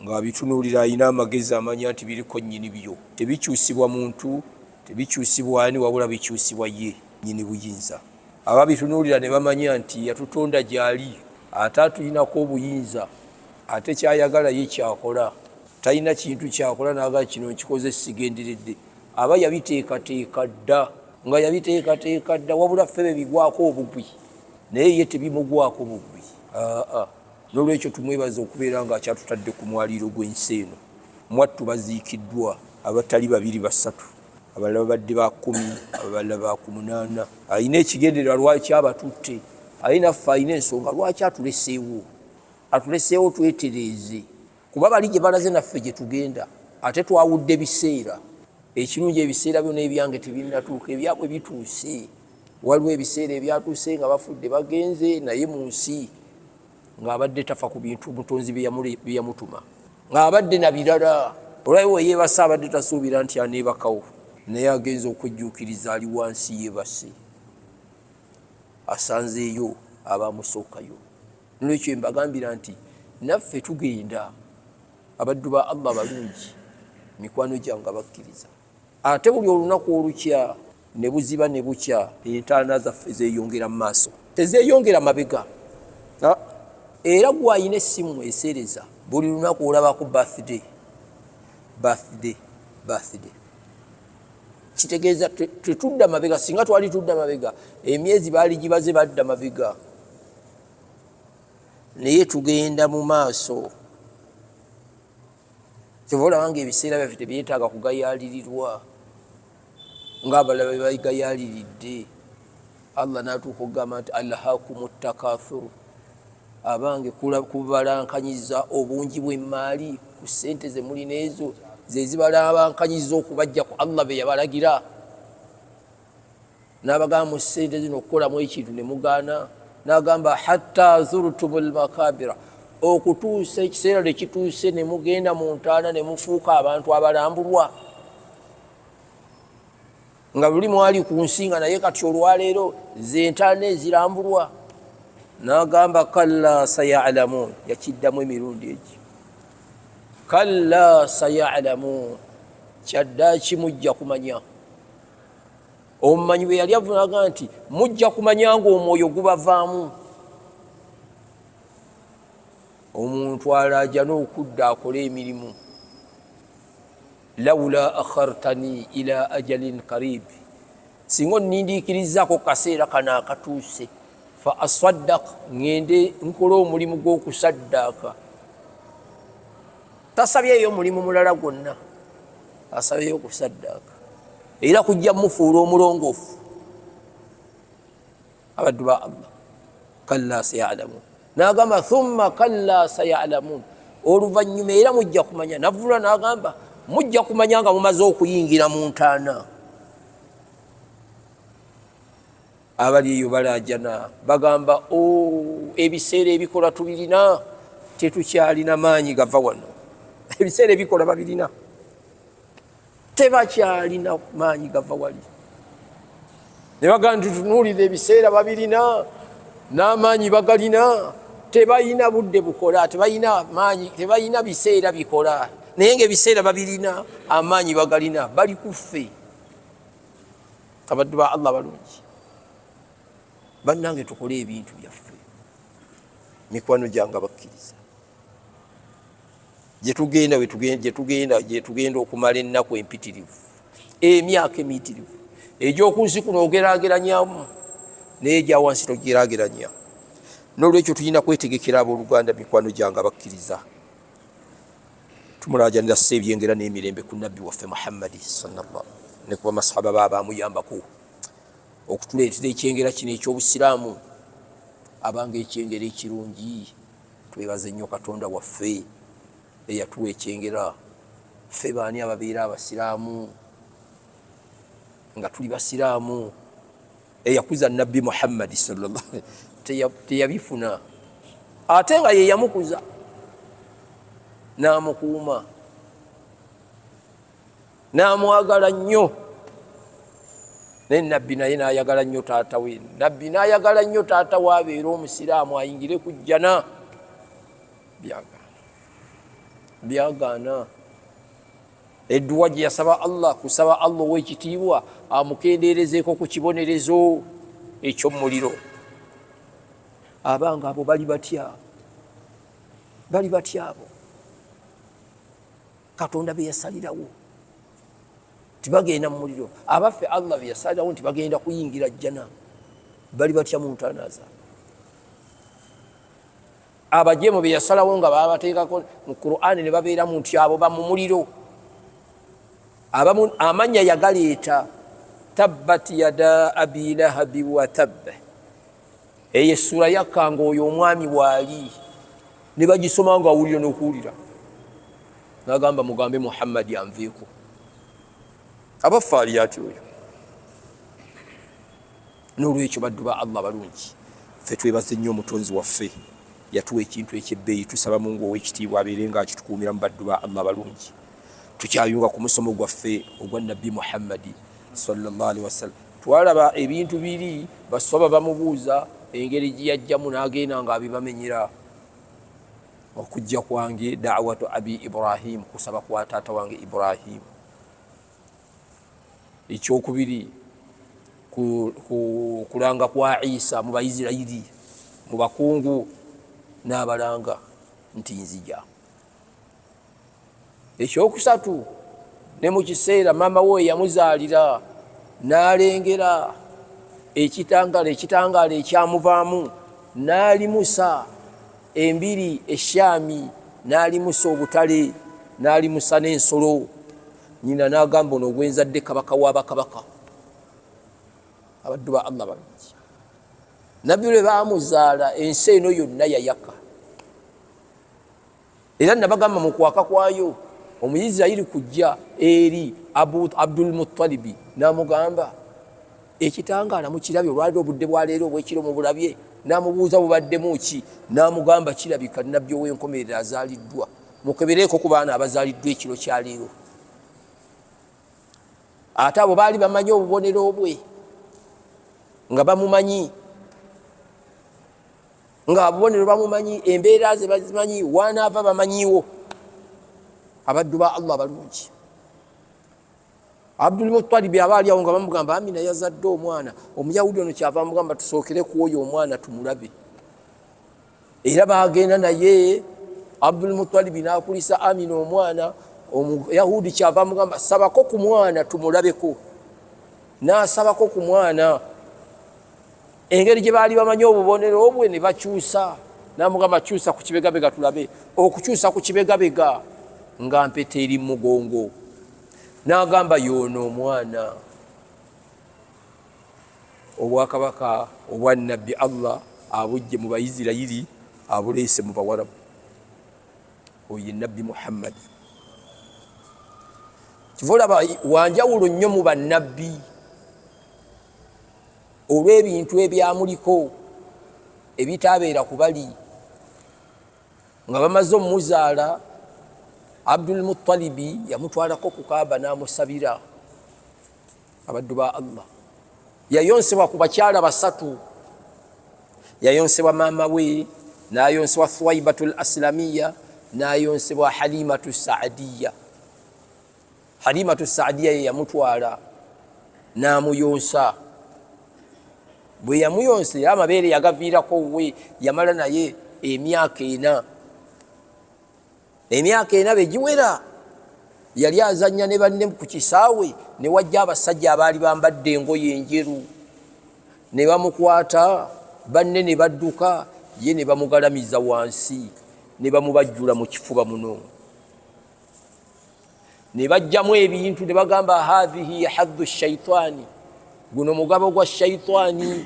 nga bitunuulira alina amagezi amanya nti biriko nnyini byo tebikyusibwa muntu tebikyusibwa ani wabula bikyusibwa ye nnyini buyinza ababitunuulira ne bamanya nti yatutonda gy'ali ate atulinako obuyinza ate kyayagala ye kyakola talina kintu kyakola naga kino nkikoze sigenderedde aba yabiteekateeka dda nga yabiteekateeka dda wabula ffe bigwako obugwi naye ye tebimugwako bugwi n'olwekyo tumwebaza okubeera nga akyatutadde ku mwaliiro gw'ensi eno mwattu baziikiddwa abatali 2-3 abalala babadde ba 10 abalala ba 8 alina ekigendererwa lwaki abatutte alina ffe alina ensonga lwaki atuleseewo twetereeze kuba bali gye balaze naffe gye tugenda ate twawudde biseera ekirungi ebiseera byonna ebyange tebinnatuuka ebyabwe bituuse waliwo ebiseera ebyatuuse nga bafudde bagenze naye mu nsi ng'abadde tafa ku bintu mutonzi bye yamutuma ng'abadde na birala olwawo yeebase abadde tasuubira nti aneebakawo naye agenza okwejjuukiriza ali wansi yeebase asanzeeyo abamusookayo nolwekyo mbagambira nti naffe tugenda abaddu ba Allah balungi mikwano gyange abakkiriza ate buli olunaku olukya ne buziba ne bukya entaana zaffe zeeyongera mu maaso tezeeyongera mabega era gwayina essimu eseereza buli lunaku olabako birthday kitegeeza tetudda mabega singa twali tudda mabega emyezi baali gibaze badda mabega naye tugenda mu maaso kyova olabanga ebiseera byaffe tebyetaaga kugayalirirwa ng'abalala be bagayaliridde Allah n'atuuka okugamba nti alhaakumu takathuru abange kubalankanyiza obungi bw'emmaali ku ssente ze mulina ezo ze zibalabankanyiza okubajja ku Allah be yabalagira n'abagamba mu ssente zino okukolamu ekintu ne mugaana n'agamba hatta zurtumul makabira okutuusa ekiseera ne kituuse ne mugenda mu ntaana ne mufuuka abantu abalambulwa nga luli mwali ku nsinga naye kati olwaleero ze ntaana ezirambulwa n'agamba kalla sayalamun yakiddamu emirundi egi kalla sayalamun kyaddaaki mujja kumanya omumanyi bwe yali avunaga nti mujja kumanya ng'omwoyo gubavaamu omuntu alaja n'okudda akole emirimu lawula akhartani ila ajalin qarib singa onnindiikirizzaako kaseera kano akatuuse fa asaddaq ngende nkola omulimu gw'okusaddaaka tasabyeyo omulimu mulala gwonna asabyeyo okusaddaaka era kujja mufuula omulongoofu abaddu ba Allah kalla sayalamun n'agamba thumma kalla sayalamun oluvannyuma era mujja kumanya navula n'agamba mujja kumanya nga mumaze okuyingira mu ntaana abali eyo balajana bagamba ebiseera ebikola tubirina tetukyalina maanyi gava wano ebiseera ebikola babirina tebakyalina maanyi gava wali ne bagamba nti tunuulira ebiseera babirina n'amaanyi bagalina tebalina budde bukola tebalina maanyi tebalina biseera bikola naye ng'ebiseera babirina amaanyi bagalina bali kuffe abaddu ba Allah balungi bannange tukole ebintu byaffe mikwano gyange abakkiriza gyetugenda okumala ennaku empitirivu emyaka emiyitirivu egy'okunsi kuno ogeraageranyamu naye egya wansi togeraageranya n'olwekyo tulina kwetegekera abooluganda mikwano gyange abakkiriza tumulaajanira sseebyengera n'emirembe ku nabbi waffe Muhammadi sallallahu ne kuba masahaba baabamuyambako okutuleetera ekyengera kino eky'obusiraamu abanga ekyengera ekirungi twebaze nnyo katonda waffe eyatuwa ekyengera ffe baani ababeera abasiraamu nga tuli basiraamu eyakuza nabbi Muhammadi sallallahu teyabifuna ate nga ye yamukuza n'amukuuma n'amwagala nnyo naye nabbi naye n'ayagala nnyo taata we nabbi n'ayagala nnyo taata we abeera omusiraamu ayingire ku jjana byagala byagaana. Edduwa gye yasaba Allah, kusaba Allah ow'ekitiibwa amukendeerezeeko ku kibonerezo eky'omuliro. Abanga abo bali batya abo Katonda be yasalirawo tibagenda mu muliro. Abaffe Allah be yasalirawo nti bagenda kuyingira jjana bali batya mu ntanaza. Abajemu be yasalawo nga babateekako mu Qur'ani ne babeera mu nti abo ba mu muliro. Amanya yagaleeta tabbat yada abi lahabi wa tabba. Eyo essula yakkanga oyo omwami waali ne bagisoma nga awulira n'okuwulira n'agamba mugambe Muhammad anveeko. Abaffe ali ati oyo. N'olwekyo baddu ba Allah balungi, ffe twebaze nnyo omutonzi waffe yatuwa ekintu ekyebbeeyi. Tusaba Mungu ow'ekitiibwa abeere nga akitukuumira mu baddu ba Allah balungi. Tukyayunga ku musomo gwaffe ogwa Nabbi Muhammad sallallahu alaihi wasallam. Twalaba ebintu biri basaba bamubuuza engeri gye yajjamu n'agenda nga abibamenyera. Okujja kwange da'watu abi Ibrahim, kusaba kwa taata wange Ibrahim. Ekyokubiri kulanga kwa Isa mu Bayisirayiri, mu bakungu n'abalanga nti nzija. Ekyokusatu ne mu kiseera maama we yamuzaalira n'alengera ekitangaala ekyamuvaamu, n'alimusa embiri eshyami, n'alimusa obutale, n'alimusa n'ensolo. Nyina n'agamba ono ogwenzadde kabaka w'abakabaka. Abaddu ba Allah balungi, nabbi lwe baamuzaala ensi eno yonna yayaka. Era nabagamba mu kwaka kwayo Omuyisirayiri kujja eri Abdul Muttalibi n'amugamba ekitangaala mukirabye olwaliro obudde bwa leero obwekiro mu bulabye. N'amubuuza bubaddemu ki, n'amugamba kirabika nabbi ow'enkomerero azaaliddwa, mukebereeko ku baana abazaaliddwa ekiro kya leero. Ate abo baali bamanyi obubonero bwe nga bamumanyi, nga abubonero bamumanyi, embeera ze bazimanyi, wanaava bamanyiwo. Abaddu ba Allah balungi, Abdul Muttalib aba ali awo nga bamugamba Amina yazadde omwana. Omuyahudi ono kyava amugamba tusookere ku oyo omwana tumulabe. Era baagenda naye Abdul Muttalib n'akulisa Amina omwana. Omuyahudi kyava amugamba sabako ku mwana tumulabeko. N'asabako ku mwana. Engeri gye baali bamanyi obubonero obwe ne bakyusa. N'amugamba kyusa ku kibegabega tulabe. Okukyusa ku kibegabega nga mpete eri mugongo. N'agamba yono omwana obwakabaka obwa Nabbi Allah abujje mu Bayisirayiri abuleese mu Bawarabu. Oye Nabbi Muhammad kivolaba wanjawulo nnyo mu bannabbi olw'ebintu ebyamuliko ebitaabeera ku bali nga bamaze omuzaala. Abdul Muttalibi yamutwalako ku Kaaba n'amusabira. Abaddu ba Allah, yayonsebwa ku bakyala basatu. Yayonsebwa maama we, n'ayonsebwa Thuwaibatul Aslamiya, n'ayonsebwa Halimatu Saadiya. Halimatu Saadiya ye yamutwala n'amuyonsa. Bwe yamuyonsa era amabeere yagaviirako we, yamala naye emyaka 4. Emyaka 4 begiwera yali azannya ne banne ku kisaawe, ne wajja abasajja abaali bambadde engoye enjeru ne bamukwata, banne ne badduka, ye ne bamugalamiza wansi ne bamubajjula mu kifuba muno. Ne bajjamu ebintu ne bagamba hadhihi haddu shaitani, guno mugabo gwa shaitani.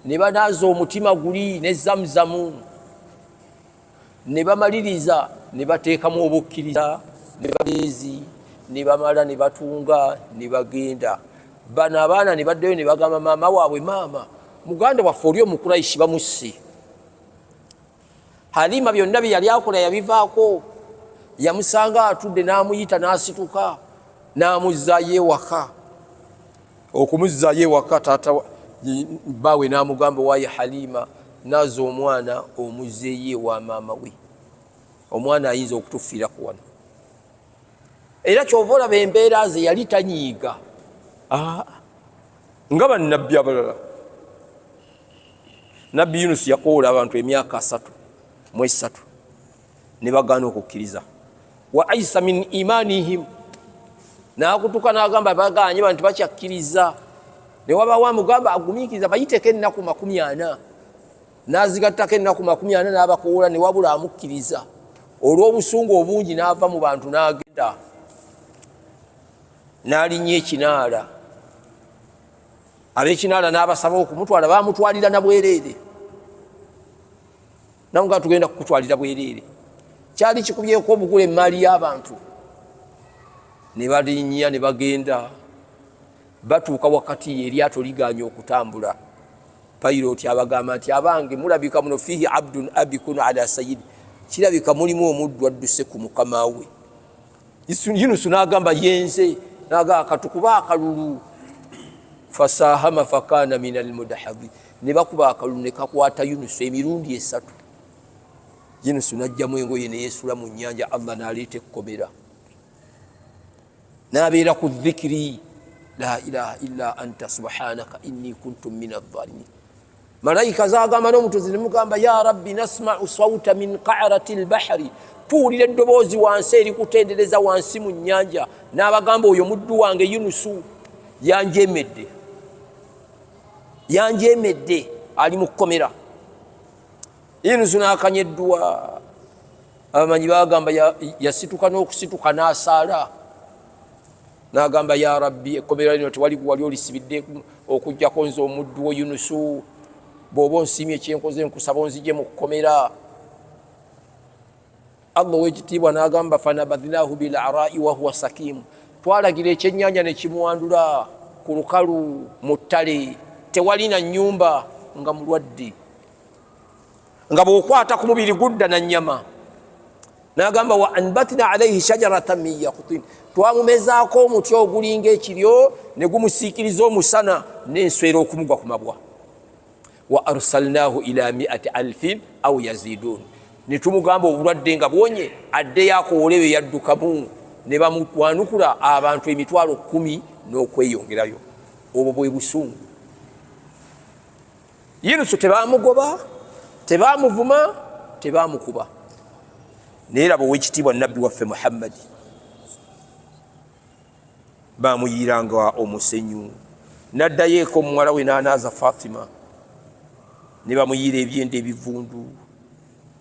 Ne banaaza omutima guli ne zamzamu, ne bamaliriza ne bateekamu obukkiriza ne bageezi, ne bamala ne batunga ne bagenda. Bano abaana ne baddayo ne bagamba maama waabwe, maama muganda waffe oli Omukuraishi bamusse. Halima byonna bye yali akola yabivaako. Yamusanga atudde n'amuyita n'asituka n'amuzzaayo ewaka. Okumuzzaayo ewaka taata baawe n'amugamba waaye Halima, naaza omwana omuzzeeyo ewa maama we. omwana ayinza okutufiira ku wano. Era kyova olaba embeera ze yali tanyiiga nga bannabbi abalala. Nabbi Yunus yakoola abantu emyaka 3 ne bagaana okukkiriza. Wa aisa min imanihim, n'akutuka n'agamba baganye bantu bakyakkiriza. Ne wabaawo amugamba agumiikiriza bayiteko ennaku 40, n'azigattako ennaku 40 n'abakoola ne wabula amukkiriza. Olw'obusungu obungi n'ava mu bantu n'agenda n'alinnya ekinaala. Ab'ekinaala n'abasaba okumutwala, baamutwalira na bwereere. Nawe nga tugenda kukutwalira bwereere. Kyali kikubyeko obugula emmaali y'abantu. Ne balinnya ne bagenda. Batuuka wakati eryato liganya okutambula. Payiroti abagamba nti abange mulabika muno fihi abdun abikun ala sayidi. Kirabika mulimu omuddu adduse ku mukama we. Yunusu n'agamba yenze, n'agamba katukuba akalulu. Fasahama fakana min almudahadhi. Ne bakuba akalulu ne kakwata Yunusu emirundi 3. Yunusu n'ajjamu engoye ne yeesula mu nnyanja, Allah n'aleeta ekkomera. N'abeera ku dhikiri la ilaha illa anta subhanaka inni kuntu min adh-dhalimin. Malaika zagamba n'omutuzi ne mugamba ya rabbi nasma'u sawta min qa'rati al-bahri. Tuwulira eddoboozi wansi erikutendereza wansi mu nnyanja. N'abagamba oyo muddu wange Yunusu yanjeemedde ali mu kkomera. Yunusu n'akanyeddwa. Abamanyi bagamba yasituka n'okusituka n'asaala. N'agamba ya rabbi ekkomera lino tewali olisibidde okujjako nze omuddu wo Yunusu. Bw'oba onsiimye ekyenkoze nkusaba onzigye mu kkomera. Allah w'ekitiibwa n'agamba fanabadhnahu bil ara'i wa huwa sakimu. Twalagira ekyennyanja ne kimwandula ku lukalu mu ttale, tewali na nnyumba, nga mulwadde, nga bw'okwata ku mubiri gudda na nnyama. N'agamba wa anbatna alayhi shajaratan min yaqutin. Twamumezaako omuti ogulinga ekiryo ne gumusiikiriza omusana n'enswera okumugwa ku mabwa. Wa arsalnahu ila 100,000 aw yazidun. Ne tumugamba obulwadde nga bwonye addeyo akoolewe yaddukamu, ne bamutwanukula abantu 10,000 n'okweyongerayo. Obwo bwe busungu. Yunusu tebaamugoba, tebaamuvuma, tebaamukuba. Naye laba ow'ekitiibwa nabbi waffe Muhammad baamuyiranga omusenyu. N'addayo eko omuwala we n'anaaza Fatima, ne bamuyiira ebyenda ebivundu,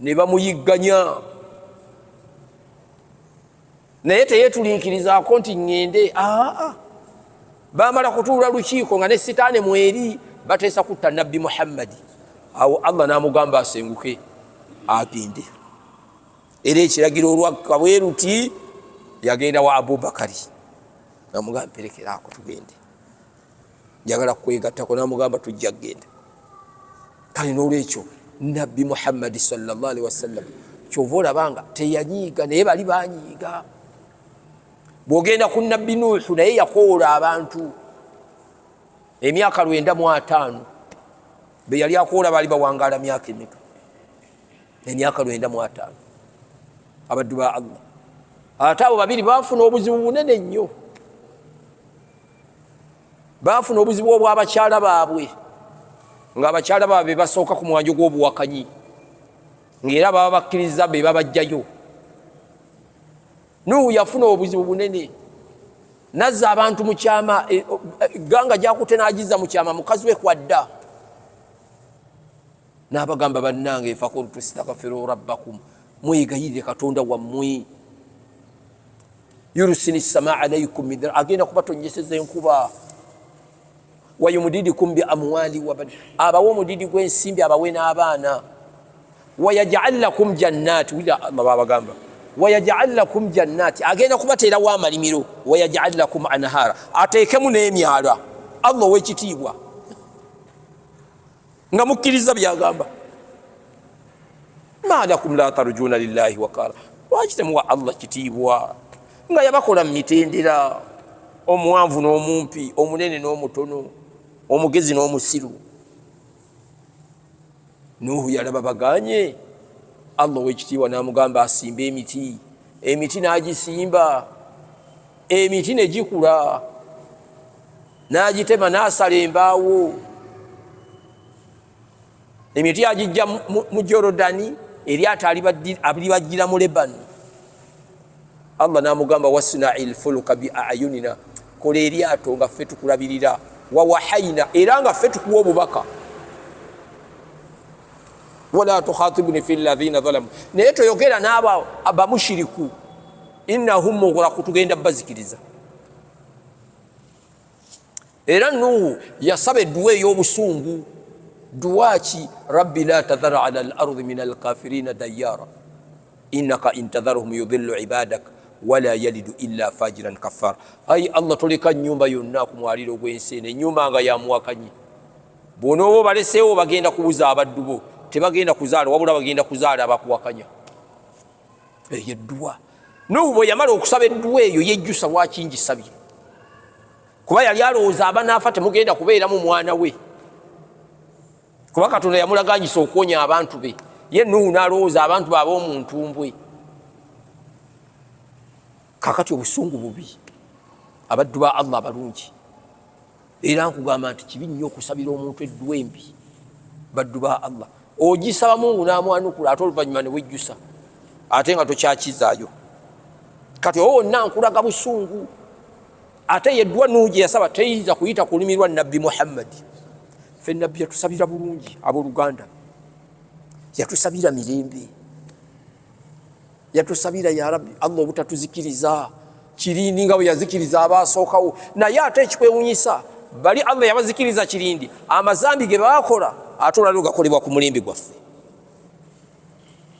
ne bamuyigganya. Naye teyeetulinkirizaako nti ŋŋende. Baamala kutuula lukiiko nga ne sitaane mweri bateesa kutta nabbi Muhammad. Awo Allah n'amugamba asenguke agende. Era ekiragiro olwakka bwe ruti yagenda wa Abubakari. N'amugamba mperekeraako tugende. Njagala kwegattako, n'amugamba tujja kgenda. Kale n'olwekyo nabbi Muhammad sallallahu alaihi wasallam kyova olabanga teyanyiiga, naye bali banyiiga. Bw'ogenda ku nabbi Nuuhu naye yakoola abantu emyaka 95. Be yali akoola baali bawangaala myaka emeka? Emyaka 95. Abaddu ba Allah. Ate abo babiri baafuna obuzibu bunene nnyo. Baafuna obuzibu obw'abakyala baabwe, ng'abakyala baabwe basooka ku mwanjo gw'obuwakanyi, ng'era baba bakkiriza be babajjayo. Nuhu yafuna obuzibu bunene. Nazza abantu mu kyama, ganga gyakute n'agizza mu kyama mukazi we kwadda. N'abagamba bannange fakultu istaghfiru rabbakum, mwegayirire Katonda wammwe. Yursili samaa alaykum midra, agenda kubatonnyeseza enkuba. Wayumdidukum bi amwali wa bani, abawe omudidi gw'ensimbi abawe n'abaana. Wayaj'al lakum jannati, wila Allah babagamba wayaj'al lakum jannati, agenda kubateerawo amalimiro. Wayaj'al lakum anhara, ateekemu n'emyala. Allah w'ekitiibwa nga mukkiriza byagamba. Ma lakum la tarjuna lillahi waqara, lwaki temuwa Allah kitiibwa nga yabakola mu mitendera, omuwanvu n'omumpi, omunene n'omutono, omugezi n'omusiru. Nuhu yalaba baganye, Allah wekitiibwa n'amugamba asimbe emiti n'agisimba, emiti ne gikula, n'agitema n'asala embaawo, emiti agijja mu Jorodani, eryato alibajjira mu Lebani. Allah n'amugamba wasna'il fulka bi ayunina, kola eryato nga ffe tukulabirira, wa wahayina, era nga ffe tukuwa obubaka. Wala tukhatibni fi alladhina zalamu, naye toyogera n'abo abamushiriku, innahum mughraqun, tugenda bazikiriza. Era Nuhu yasaba edduwa ey'obusungu, duwa ki? Rabbi la tadhar ala al-ardi min al-kafirina dayyara innaka intadharhum yudhillu ibadak wala yalidu illa fajiran kafara. Ayi Allah, toleka nyumba yonna ku mwaliro gw'ensi, ennyumba nga yamuwakanyi. Bono baleseewo bagenda kubuza abaddu bo, tebagenda kuzaala, wabula bagenda kuzaala abakuwakanya. Eyo edduwa. Nuhu bwe yamala okusaba edduwa eyo yejjusa lwaki ngisabye, kuba yali alowooza abanaafa temugenda kubeeramu mwana we, kuba Katonda yamulaganyisa okuwonya abantu be. Ye Nuhu n'alowooza abantu be ab'omuntu mbwe. Kakati obusungu bubi, abaddu ba Allah abalungi. Era nkugamba nti kibi nnyo okusabira omuntu edduwa embi. Baddu ba Allah ogisaba Mungu n'amwanukula, ate oluvannyuma ne wejjusa, ate nga tokyakizaayo. Kati wonna nkulaga busungu. Ate yeddwa Nuhu gye yasaba teyinza kuyita ku lulimi lwa Nabbi Muhammad. Ffe Nabbi yatusabira bulungi, abooluganda, yatusabira mirembe, yatusabira ya Rabbi Allah obutatuzikiriza kirindi nga bwe yazikiriza abaasookawo. Naye ate ekikwewunyisa, bali Allah yabazikiriza kirindi, amazambi ge baakola ate olwali gakolebwa ku mulembe gwaffe.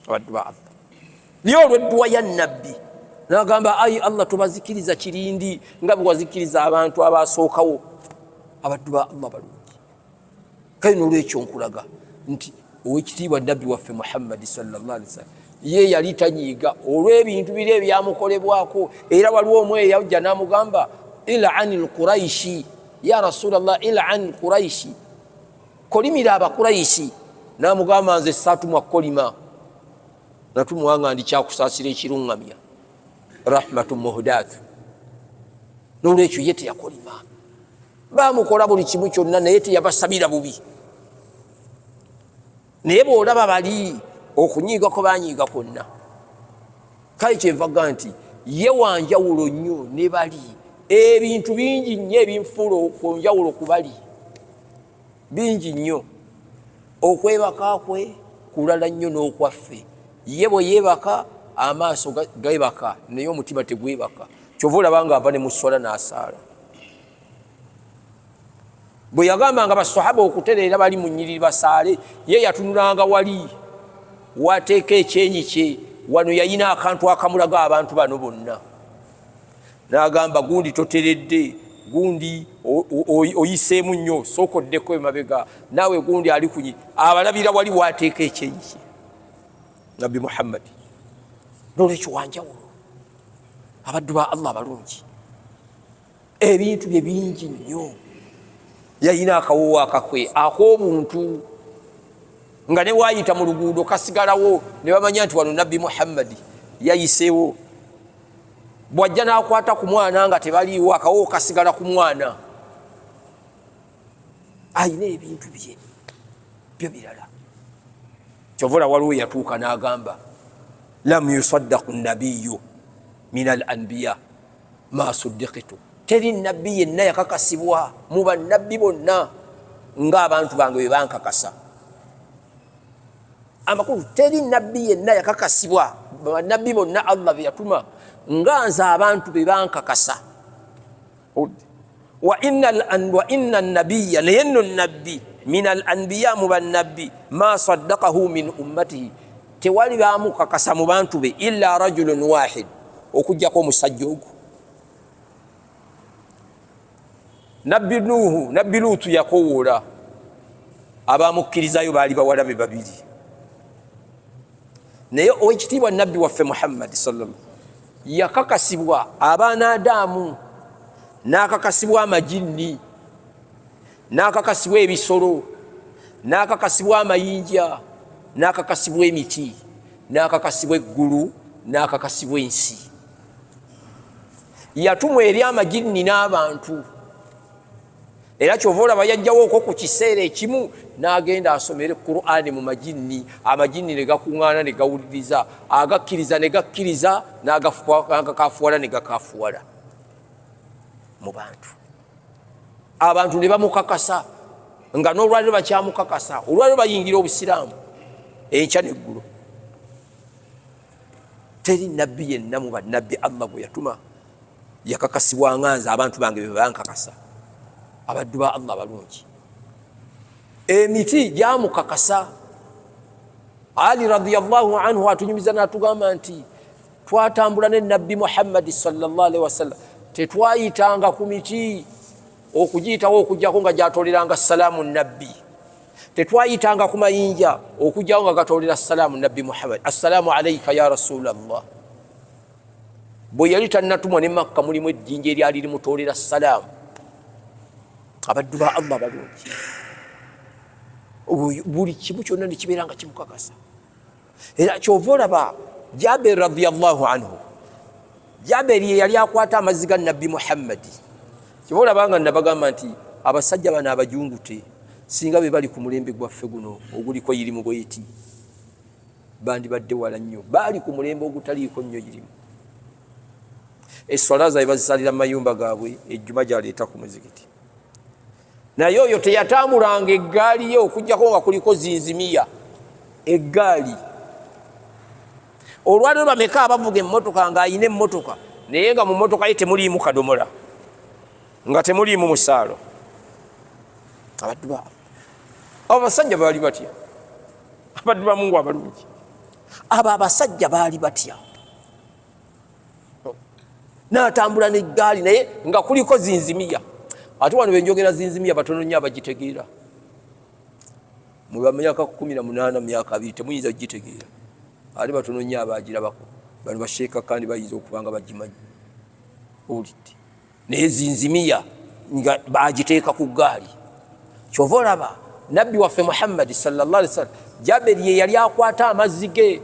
Abaddu ba Allah, niyo olw'edduwa ya Nabbi n'agamba ayi Allah tubazikiriza kirindi nga bwe wazikiriza abantu abaasookawo. Abaddu ba Allah balungi, kale n'olwekyo nkulaga nti owekitiibwa Nabbi waffe Muhammad sallallahu alaihi wasallam ye yali tanyiiga olw'ebintu biri ebyamukolebwako. Era waliwo omu eyajja n'amugamba il'anil Quraishi, ya Rasulallah il'anil Quraishi, kolimira Abakuraishi. N'amugamba nze saatumwa kolima, natumwa nga ndi kyakusaasira ekirungamya, rahmatu muhdatu. N'olwekyo ye teyakolima, baamukola buli kimu kyonna naye teyabasabira bubi. Naye bw'olaba bali okunyiigako banyiiga kwonna, kale kyenvaga nti ye wanjawulo nnyo ne bali. Ebintu bingi nnyo ebinfuula okwenjawulo ku bali, bingi nnyo. Okwebaka kwe kulala nnyo n'okwaffe. Ye bwe yeebaka amaaso geebaka naye omutima tegwebaka. Kyova olaba nga ava ne mu swala n'asaala. Bwe yagambanga basahaba okutereera bali mu nnyiriri basaale, ye yatunulanga wali wateeka ekyenyi kye, wano yayina akantu akamulaga abantu bano bonna. N'agamba gundi toteredde, gundi oyiseemu nnyo, sookoddeko emabega, naawe gundi ali kunyi, abalabira wali wateeka ekyenyi kye. Nabbi Muhammad n'olwekyo wanjawulo. Abaddu ba Allah abalungi, ebintu bye bingi nnyo. Yayina akawoowo akakwe ak'obuntu, nga ne waayita mu luguudo kasigalawo ne bamanya nti wano Nabbi Muhammad yayiseewo. Bw'ajja n'akwata ku mwana nga tebaliiwo, akawoowo kasigala ku mwana. Ayina ebintu bye byo birala. Kyovula waliwo yatuuka n'agamba lam yusaddaqu nabiyyu min al anbiya ma suddiqitu, teri nabbi yenna yakakasibwa mu bannabbi bonna ng'abantu bange bwe bankakasa. Amakulu, teri nabbi yenna yakakasibwa bannabbi bonna Allah be yatuma nga nze abantu be bankakasa. Wa inna nabiyya, naye nno nabbi min al anbiya mu bannabbi ma saddaqahu min ummatihi, tewali baamukakasa mu bantu be illa rajulun wahid, okugjako omusajja ogwo. Nabbi Nuhu, Nabbi Luutu yakowoola, abaamukkirizayo baali bawala be babiri. Naye owekitiibwa Nabbi waffe Muhammad sallallahu yakakasibwa abaana Adamu, n'akakasibwa amajinni, n'akakasibwa ebisolo, n'akakasibwa amayinja, n'akakasibwa emiti. n'akakasibwa eggulu n'akakasibwa ensi. Yatumwa eri amajinni n'abantu era kyova olaba yajjawo okwo ku kiseera ekimu n'agenda asomere Qur'ani mu majinni, amajinni ne gakuŋŋaana ne gawuliriza, agakkiriza ne gakkiriza, n'agakafuwala ne gakafuwala mu bantu. Abantu ne bamukakasa nga n'olwaliro bakyamukakasa, olwaliro bayingira obusiraamu enkya n'eggulo. Teri nabbi yenna mu bannabbi Allah gwe yatuma yakakasibwanga nze abantu bange be bankakasa, abaddu ba Allah balungi. Emiti gyamukakasa. Ali radiyallahu anhu atunyumiza n'atugamba nti twatambula ne nabbi Muhammad sallallahu alaihi wasallam, tetwayitanga ku miti okugiyitawo okujjako nga gyatoleranga salaamu nabbi, tetwayitanga ku mayinja okujjawo nga gatolera salaamu nabbi Muhammad, assalaamu alayka ya rasulallah. Bwe yali tannatumwa ne Makka mulimu ejjinja eryali limutolera salaamu. Abaddu ba Allah balungi, buli kimu kyonna ne kibeera nga kimukakasa. Era kyova olaba Jabir radiyallahu anhu, Jabir ye yali akwata amazzi ga nabbi Muhammad. Kyova olaba nga nabagamba nti abasajja bano abajungute singa be bali ku mulembe gwaffe guno oguliko yirimu bweti, bandibadde wala nnyo, baali ku mulembe ogutaliiko nnyo yirimu. Eswala zaabwe bazisalira mu mayumba gaabwe, ejjuma gyaleeta ku muzikiti. Naye oyo teyatambulanga eggaali ye okujjako nga kuliko zinzimiya eggaali. Olwaliro bameka abavuga emmotoka ng'ayina emmotoka naye nga mu mmotoka ye temuliimu kadomola, nga temuliimu musaalo. Abaddu ba abo basajja baali batya? Abaddu ba Mungu abalungi, abo abasajja baali batya? N'atambula n'eggaali naye nga kuliko zinzimiya. Ate wano benjogera zinzimiya batono nnyo abagitegeera. Mu myaka 18 myaka 2 temuyinza kugitegeera. Ali batono nnyo abagirabako. Bano basheeka kandi bayinza okubanga bagimanyi. Olidde naye zinzimiya nga bagiteeka ku ggaali. Kyova olaba nabbi waffe Muhammad sallallahu alaihi wasallam, Jabir ye yali akwata amazzi ge,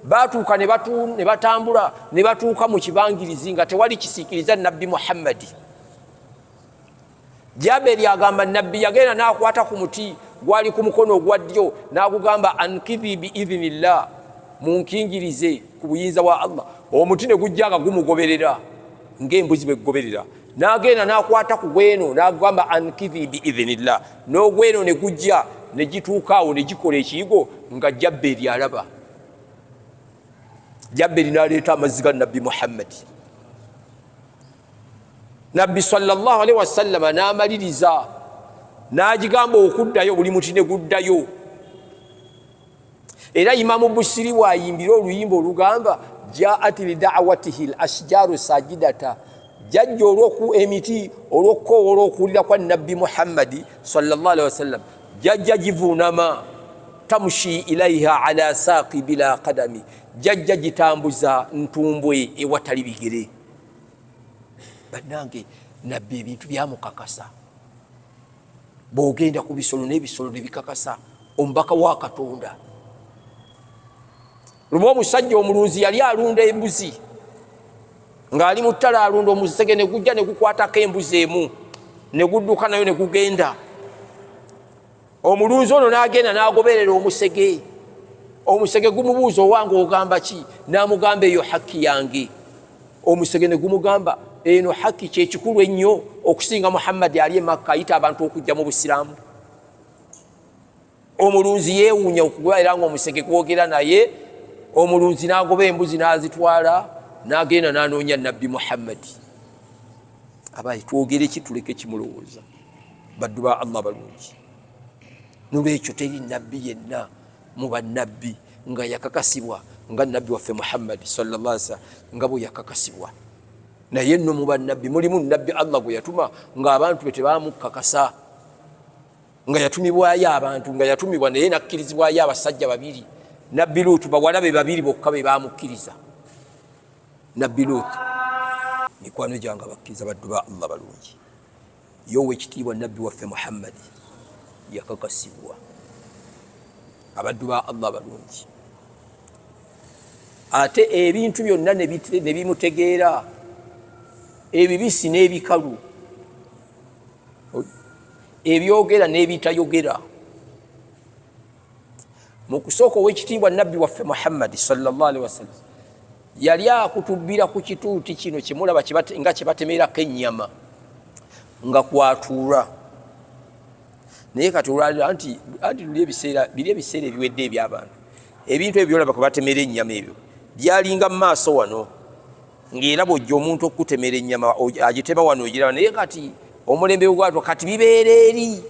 batuuka ne batambula ne batuuka mu kibangirizi nga tewali kisiikiriza nabbi Muhammad. Jabir agamba nabbi yagenda n'akwata ku muti gwali ku mukono ogwa ddyo n'agugamba ankidhi biidhnillah, munkingirize ku buyinza bwa Allah. Omuti ne gujja nga gumugoberera ng'embuzi bwe gugoberera. N'agenda n'akwata ku gweno n'agamba ankidhi biidhnillah, n'ogweno ne gujja ne gituukaawo ne gikola ekiyigo nga Jabir alaba. Jabir n'aleeta amazzi ga nabbi Muhammad. Nabbi sallallahu alaihi wasallam n'amaliriza n'agigamba okuddayo, buli muti ne guddayo. Era Imamu Busiri bw'ayimbira oluyimba olugamba jaat li da'watihi al-ashjaru sajidata, jajja olw'oku emiti olw'okukoowa olw'okuwulira kwa nabbi Muhammad sallallahu alaihi wasallam, jajja givuunama tamshi ilaiha ala saaqi bila qadami, jajja gitambuza ntumbwe ewatali bigere. Bannange nabbi ebintu byamukakasa. Bw'ogenda ku bisolo n'ebisolo ne bikakasa omubaka wa Katonda. Lumu omusajja omulunzi yali alunda embuzi, ng'ali mu ttale alunda, omusege ne gujja ne gukwatako embuzi emu ne gudduka nayo ne gugenda. Omulunzi ono n'agenda n'agoberera omusege. Omusege gumubuuza owange ogamba ki? N'amugamba eyo hakki yange. Omusege ne gumugamba eno hakki kyekikulu ennyo okusinga Muhammad ali e Makka ayita abantu okujja mu busiraamu. Omulunzi yeewuunya okugwa era ng'omusege gwogera naye. Omulunzi n'agoba embuzi n'azitwala n'agenda n'anoonya nabbi Muhammad. Abaye twogere ki tuleke kimulowooza? Baddu ba Allah balungi. Nolwekyo teri nabbi yenna mu bannabbi nga yakakasibwa nga nabbi waffe Muhammad sallallahu alaihi wasallam nga bwe yakakasibwa. Naye nno mu bannabbi mulimu nabbi Allah gwe yatuma ng'abantu be tebaamukakasa, nga yatumibwayo abantu, nga yatumibwa naye nakkirizibwayo abasajja babiri. Nabbi Luutu bawala be babiri bokka be baamukkiriza. Nabbi Luutu mikwano gyange abakkiriza baddu ba Allah balungi. Yowe ekitiibwa nabbi waffe Muhammad yakakasibwa. Abaddu ba Allah balungi, ate ebintu byonna ne bimutegeera ebibisi n'ebikalu ebyogera n'ebitayogera. Mu kusooka ow'ekitiibwa nabbi waffe Muhammad sallallahu alaihi wasallam yali akutubbira ku kituuti kino kyemulaba nga kyebatemerako ennyama nga kwatuula. Naye kati olwalira nti biri ebiseera ebiwedde eby'abantu ebintu ebyo byolaba kwe batemera ennyama ebyo byalinga mu maaso wano, ng'era bw'ojja omuntu okutemera ennyama agitema wano ogiraba, naye kati omulembe gwatwo kati bibeera eri.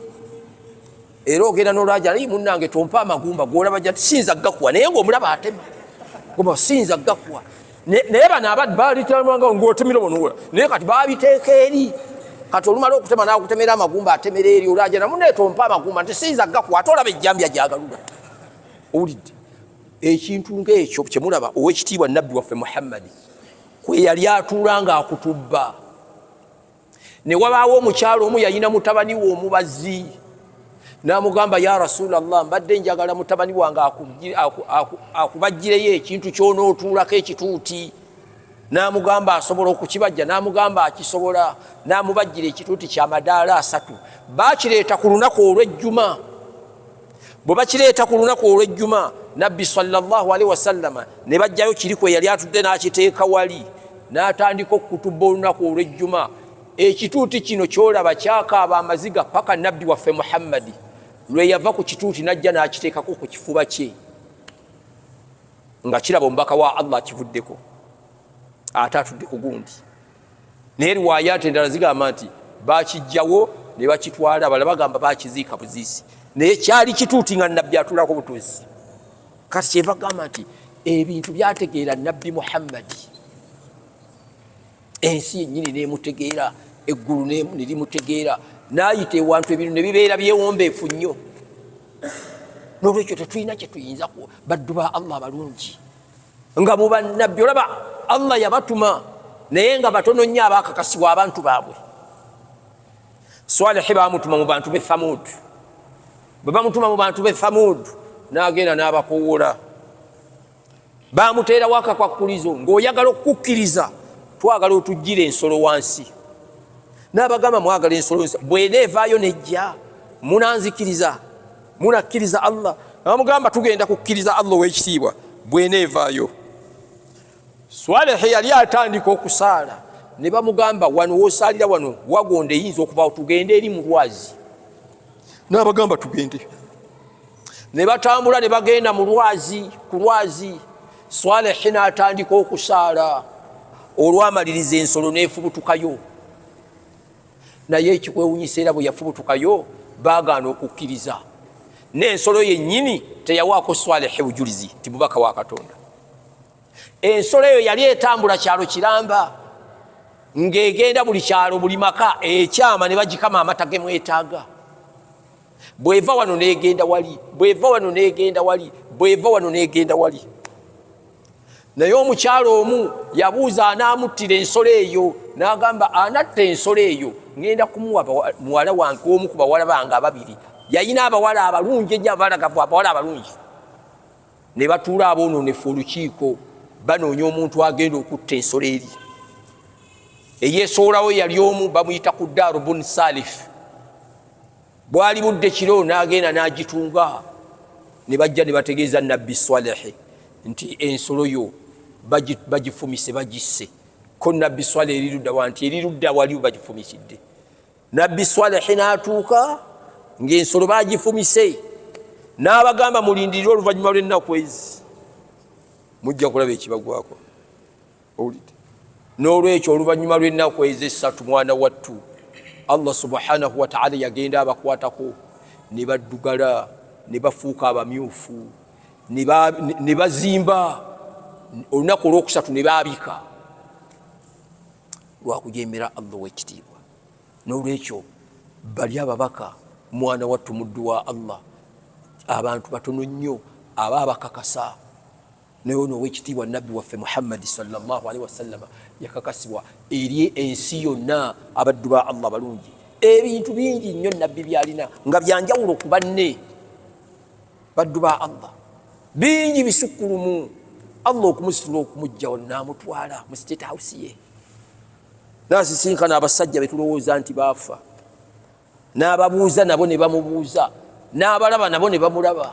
Era ogenda n'olwaja naye munnange tompa amagumba gw'olaba jja sinza gakuwa, naye ng'omulaba atema gomba sinza gakuwa. Naye bano abadde baalitamanga ng'otemera wano, naye kati baabiteeka eri. Kati olumala okutema n'akutemera amagumba atemera eri, olwaja na munne tompa amagumba nti sinza gakuwa, ate olaba ejjambya gyagalula. Owulidde ekintu ng'ekyo kyemulaba ow'ekitiibwa nabbi waffe Muhammad kwe yali atuula ng'akutubba. Ne wabaawo omukyalo omu yalina mutabani we omubazi, n'amugamba ya Rasulallah, mbadde njagala mutabani wange akubajjireyo ekintu ky'onootuulako ekituuti. N'amugamba asobola okukibajja, n'amugamba akisobola, n'amubajjira ekituuti ky'amadaala 3. Baakireeta ku lunaku olw'ejjuma. Bwe bakireeta ku lunaku olw'ejjuma, nabbi sallallahu alaihi wasallama ne bajjayo kiri kwe yali atudde n'akiteeka wali, n'atandika okutubba olunaku olw'ejjuma. Ekituuti kino kyolaba kyakaaba amaziga paka nabbi waffe Muhammad lwe yava ku kituuti n'ajja n'akiteekako ku kifuba kye nga kiraba omubaka wa Allah kivuddeko, ate atudde ku gundi. Naye riwaayaati endala zigamba nti baakijjawo ne bakitwala, abala bagamba baakiziika buziisi, naye kyali kituuti nga nabbi atuulako butuuzi. Kati kyeva gamba nti ebintu byategeera nabbi Muhammad, ensi yennyini n'emutegeera, eggulu ne limutegeera, n'ayita ewantu ebintu ne bibeera byewombeefu nnyo. N'olwekyo tetulina kye tuyinza baddu ba Allah abalungi nga mu bannabbi olaba Allah yabatuma naye nga batono nnyo abaakakasibwa abantu baabwe. Swalihi baamutuma mu bantu b'e Thamud, bwe bamutuma mu bantu b'e Thamud n'agenda n'abakowoola, baamuteerawo akakwakkulizo ng'oyagala okukkiriza twagala otujjire ensolo wansi. N'abagamba mwagala ensolo wansi, bw'eneevaayo nejja munanzikiriza, munakkiriza Allah. Bamugamba tugenda kukkiriza Allah ow'ekitiibwa bw'eneevaayo. Swalihi yali atandika okusaala, ne bamugamba wano w'osaalira wano wagonda eyinza okubaawo, tugende eri mu lwazi. N'abagamba tugende. Ne batambula ne bagenda mu lwazi, ku lwazi. Swalihi n'atandika okusaala, olwamaliriza ensolo n'efubutukayo. Naye ekikwewunyisa era bwe yafubutukayo baagaana okukkiriza. N'ensolo yennyini teyawaako Swalihi bujulizi ti mubaka wa Katonda. Ensolo eyo yali etambula kyalo kiramba, ng'egenda buli kyalo buli maka ekyama ne bagikama amata ge mwetaaga. Bw'eva wano n'egenda wali, bw'eva wano n'egenda wali, bw'eva wano n'egenda wali. Naye omukyalo omu yabuuza anaamuttira ensolo eyo, n'agamba anatta ensolo eyo ngenda kumuwa muwala wange omu ku bawala bange ababiri. Yalina abawala abalungi ennyo abalagavu, abawala abalungi. Ne batuula aboononefu olukiiko banoonya omuntu agenda okutta ensolo eri. Eyeesoolawo yali omu bamuyita Kuddaaru bun Salif. Bwali budde kiro n'agenda n'agitunga, ne bajja ne bategeeza nabbi Swalihi nti ensolo yo bagifumise bagisse. Ko nabbi Swalihi erirudda wa nti erirudda wali bagifumisidde. Nabbi Swalihi n'atuuka ng'ensolo bagifumise, n'abagamba mulindirire oluvannyuma lw'ennaku ezi mujja kulaba ekibagwako. Owulidde? N'olwekyo oluvannyuma lw'ennaku ezi 3 mwana wattu Allah subhanahu wa ta'ala yagenda abakwatako, ne baddugala, ne bafuuka abamyufu, ne bazimba. Olunaku olwokusatu ne baabika lwakujembera Allah w'ekitiibwa. N'olwekyo bali ababaka mwana wattu muddu wa Allah, abantu batono nnyo abaabakakasa. Naye ono ow'ekitiibwa nabbi waffe Muhammad sallallahu alaihi wasallam yakakasibwa eri ensi yonna abaddu ba Allah balungi. Ebintu bingi nnyo nabbi byalina nga byanjawulo ku banne baddu ba Allah, bingi bisukkulumu. Allah okumusitula okumujja wano n'amutwala mu state house ye n'asisinkana abasajja betulowooza nti baafa n'ababuuza nabo ne bamubuuza n'abalaba nabo ne bamulaba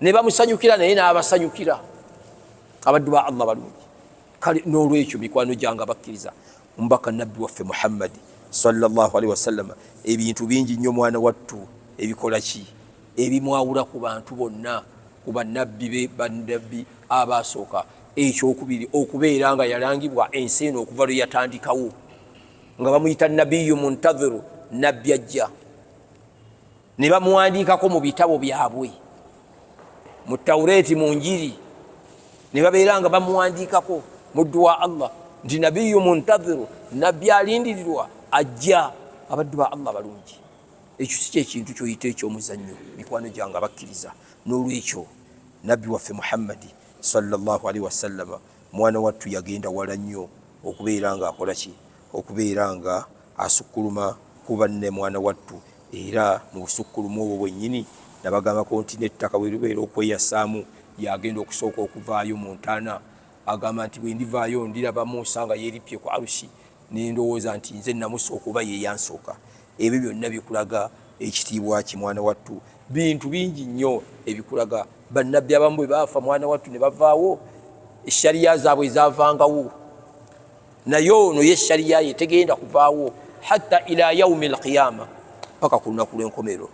ne bamusanyukira naye n'abasanyukira abaddu ba Allah balungi kale n'olwekyo mikwano gyange abakkiriza mbaka nabbi waffe Muhammad sallallahu alaihi wasallam ebintu bingi nnyo mwana wattu ebikola ki ebimwawula ku bantu bonna ku bannabbi be bannabbi abasooka ekyokubiri okubeera nga yalangibwa ensi eno okuva lwe yatandikawo nga bamuyita nabiyyu muntadhiru nabbi ajja ne bamuwandiikako mu bitabo byabwe mu tawureti mu njiri ne babeera nga bamuwandiikako muddu wa Allah nti nabiyyu muntadhiru nabbi alindirirwa ajja abaddu ba Allah balungi ekyo si kyekintu kyoyita ekyomuzannyo mikwano gyange abakkiriza n'olwekyo nabbi waffe Muhammadi sallallahu alaihi wasallama mwana wattu yagenda wala nnyo okubeera nga akola ki okubeera nga asukkuluma ku banne mwana wattu era mu busukkulumu obwo bwennyini nabagambako nti n'ettaka bwe lubeera okweyasaamu yagenda okusooka okuvaayo mu ntaana agamba nti bwe ndivaayo ndiraba Muusa nga yeeripye ku arushi nendowooza nti nze namusooka oba ye yansooka ebyo byonna bikulaga ekitiibwa ki mwana wattu bintu bingi nnyo ebikulaga bannabbi abamu bwe baafa mwana wattu ne bavaawo eshariya zaabwe zaavangawo naye ono ye eshariya ye tegenda kuvaawo hatta ila yaumi alqiyama paka ku lunaku lw'enkomero